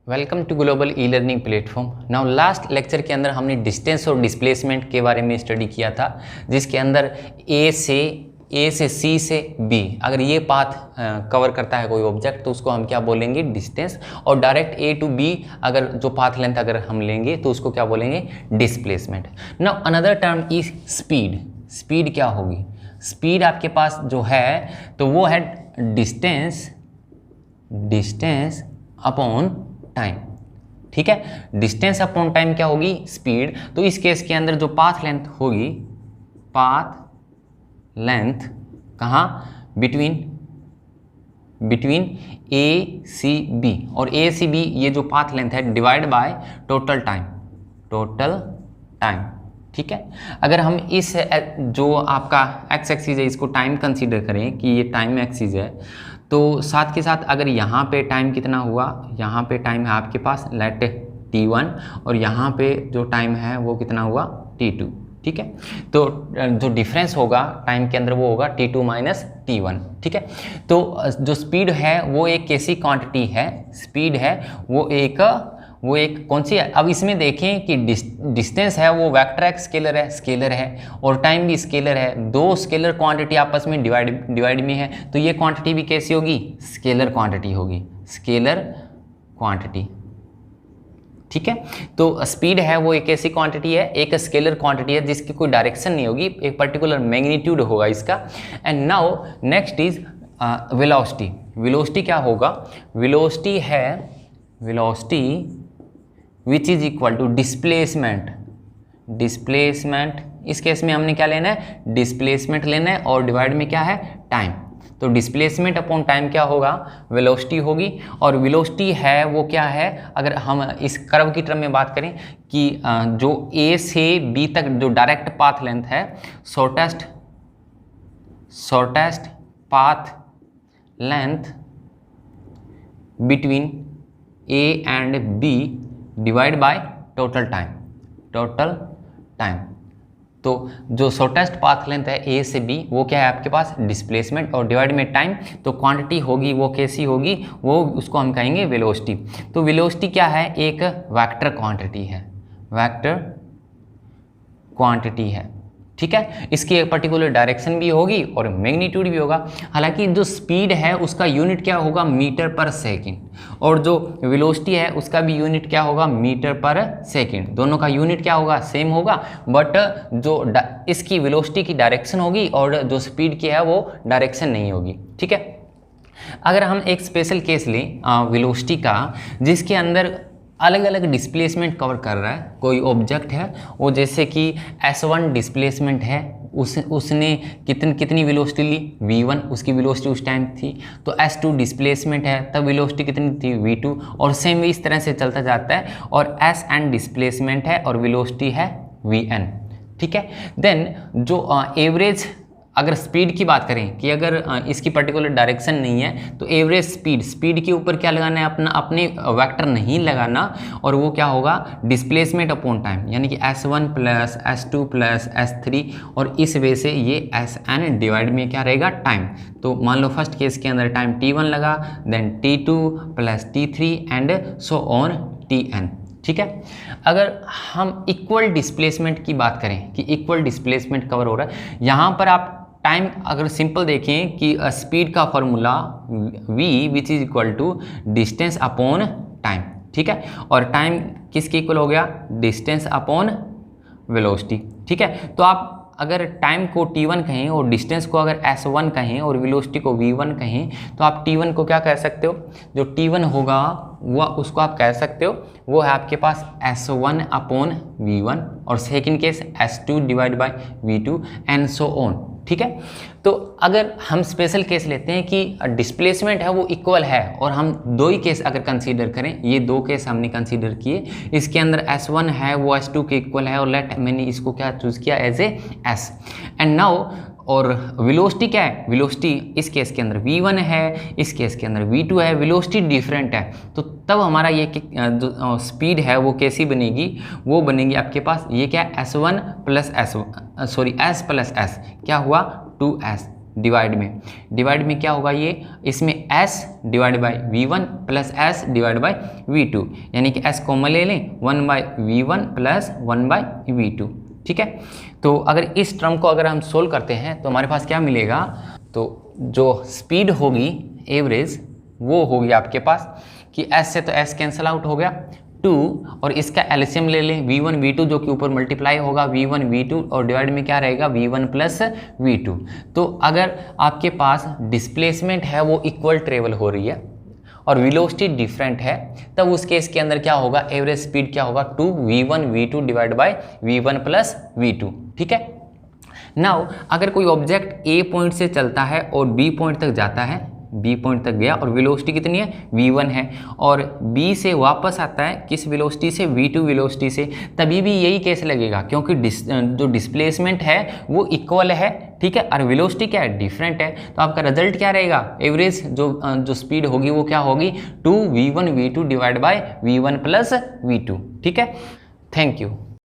Welcome to global e learning platform. Now last lecture के अंदर हमने डिस्टेंस और डिस्प्लेसमेंट के बारे में स्टडी किया था, जिसके अंदर ए से सी से बी अगर ये पाथ कवर करता है कोई ऑब्जेक्ट तो उसको हम क्या बोलेंगे, डिस्टेंस। और डायरेक्ट ए टू बी अगर जो पाथ लेंथ अगर हम लेंगे तो उसको क्या बोलेंगे, displacement. Now another term is speed. Speed क्या होगी, स्पीड आपके पास जो है तो वो है डिस्टेंस अपॉन टाइम। ठीक है, डिस्टेंस अपॉन टाइम क्या होगी, स्पीड। तो इस केस के अंदर जो पाथ लेंथ होगी, पाथ लेंथ कहाँ, बिटवीन ए सी बी, और ए सी बी ये जो पाथ लेंथ है डिवाइड बाय टोटल टाइम। ठीक है, अगर हम इस जो आपका एक्स एक्सिस है इसको टाइम कंसीडर करें कि ये टाइम एक्सिस है, तो साथ के साथ अगर यहाँ पे टाइम कितना हुआ, यहाँ पे टाइम है आपके पास लेट t1 और यहाँ पे जो टाइम है वो कितना हुआ t2। ठीक है, तो जो डिफरेंस होगा टाइम के अंदर वो होगा t2 माइनस t1। ठीक है, तो जो स्पीड है वो एक कैसी क्वांटिटी है, स्पीड है वो एक कौन सी है। अब इसमें देखें कि डिस्टेंस है वो वेक्टर है, स्केलर है और टाइम भी स्केलर है। दो स्केलर क्वांटिटी आपस में डिवाइड में है, तो ये क्वांटिटी भी कैसी होगी, स्केलर क्वांटिटी होगी, स्केलर क्वांटिटी। ठीक है, तो स्पीड है वो एक ऐसी क्वांटिटी है, एक स्केलर क्वांटिटी है जिसकी कोई डायरेक्शन नहीं होगी, एक पर्टिकुलर मैग्नीट्यूड होगा इसका। And now next is velocity. Velocity क्या होगा, वेलोसिटी है which is equal to displacement. इस केस में हमने क्या लेना है, डिस्प्लेसमेंट लेना है और डिवाइड में क्या है, टाइम। तो डिस्प्लेसमेंट अपॉन टाइम क्या होगा, वेलोसिटी होगी। और वेलोसिटी है वो क्या है, अगर हम इस कर्व की टर्म में बात करें कि जो ए से बी तक जो डायरेक्ट पाथ लेंथ है, shortest path length between A and B divide by total time. तो जो शॉर्टेस्ट पाथ लेंथ है ए से बी वो क्या है आपके पास, डिस्प्लेसमेंट, और डिवाइड में टाइम। तो क्वांटिटी होगी वो कैसी होगी, वो उसको हम कहेंगे वेलोसिटी। तो वेलोसिटी क्या है, एक वेक्टर क्वांटिटी है। ठीक है, इसकी एक पर्टिकुलर डायरेक्शन भी होगी और मैग्नीट्यूड भी होगा। हालांकि जो स्पीड है उसका यूनिट क्या होगा, मीटर पर सेकंड, और जो वेलोसिटी है उसका भी यूनिट क्या होगा, मीटर पर सेकंड। दोनों का यूनिट क्या होगा, सेम होगा, बट जो इसकी वेलोसिटी की डायरेक्शन होगी और जो स्पीड की है वो डायरेक्शन नहीं होगी। ठीक है, अगर हम एक स्पेशल केस लें वेलोसिटी का, जिसके अंदर अलग अलग डिस्प्लेसमेंट कवर कर रहा है कोई ऑब्जेक्ट है, वो जैसे कि S1 डिस्प्लेसमेंट है, उसने कितनी वेलोसिटी ली, v1, उसकी वेलोसिटी उस टाइम थी। तो S2 डिस्प्लेसमेंट है, तब वेलोसिटी कितनी थी, v2, और सेम इस तरह से चलता जाता है। और Sn डिस्प्लेसमेंट है और वेलोसिटी है vn। ठीक है, देन जो एवरेज, अगर स्पीड की बात करें कि अगर इसकी पर्टिकुलर डायरेक्शन नहीं है तो एवरेज स्पीड के ऊपर क्या लगाना है, अपने वेक्टर नहीं लगाना, और वो क्या होगा, डिस्प्लेसमेंट अपॉन टाइम, यानी कि S1 plus S2 plus S3, और इस वे से ये Sn डिवाइड में क्या रहेगा, टाइम। तो मान लो फर्स्ट केस के अंदर टाइम t1 लगा, then t2 plus t3 and so on tn। ठीक है, अगर हम इक्वल डिस्प्लेसमेंट की बात करें कि इक्वल डिस्प्लेसमेंट कवर हो रहा है, यहाँ पर आप टाइम अगर सिंपल देखें कि स्पीड का formula v which is equal to distance upon time. ठीक है, और टाइम किसके इक्वल हो गया, डिस्टेंस अपॉन वेलोसिटी। ठीक है, तो आप अगर टाइम को t1 कहें और डिस्टेंस को अगर s1 कहें और वेलोसिटी को v1 कहें, तो आप t1 को क्या कह सकते हो, जो t1 होगा वो उसको आप कह सकते हो वो है आपके पास s1 अपॉन v1, और second case s2 divide by v2 and so on. ठीक है, तो अगर हम स्पेशल केस लेते हैं कि डिस्प्लेसमेंट है वो इक्वल है, और हम दो ही केस अगर कंसीडर करें, ये दो केस हमने कंसीडर किए, इसके अंदर S1 है वो S2 के इक्वल है, और मैंने इसको क्या चूज़ किया, as a S। And now और वेलोसिटी क्या है, वेलोसिटी इस केस के अंदर v1 है, इस केस के अंदर v2 है, वेलोसिटी डिफरेंट है, तो तब हमारा ये जो स्पीड है वो कैसी बनेगी, वो बनेगी आपके पास ये क्या है, S1 plus S, S plus S क्या हुआ 2S। डिवाइड में क्या होगा ये, इसमें s divide by v1 plus s divide by v2, यानी कि s कॉमन ले लें 1 by v1 plus 1 by v2, ठीक है। तो अगर इस टर्म को अगर हम सोल्व करते हैं तो हमारे पास क्या मिलेगा, तो जो स्पीड होगी एवरेज वो होगी आपके पास कि s से तो s कैंसिल आउट हो गया 2, और इसका एलसीएम ले लें v1 v2 जो कि ऊपर मल्टीप्लाई होगा v1 v2 और डिवाइड में क्या रहेगा v1 प्लस v2। तो अगर आपके पास डिस्प्लेसमेंट है वो इक्वल ट्रेवल हो रही है और वेलोसिटी डिफरेंट है, तब उस केस के अंदर क्या होगा, एवरेज स्पीड क्या होगा 2v1 v2 divide by v1 plus v2, ठीक है। नाउ अगर कोई ऑब्जेक्ट ए पॉइंट से चलता है और बी पॉइंट तक जाता है, बी पॉइंट तक गया और वेलोसिटी कितनी है v1 है, और बी से वापस आता है किस वेलोसिटी से, v2 वेलोसिटी से, तभी भी यही केस लगेगा क्योंकि जो डिस्प्लेसमेंट है वो इक्वल है, ठीक है, और वेलोसिटी क्या है, डिफरेंट है। तो आपका रिजल्ट क्या रहेगा, एवरेज जो स्पीड होगी वो क्या होगी 2v1 v2 divide by v1 plus v2, ठीक है। Thank you.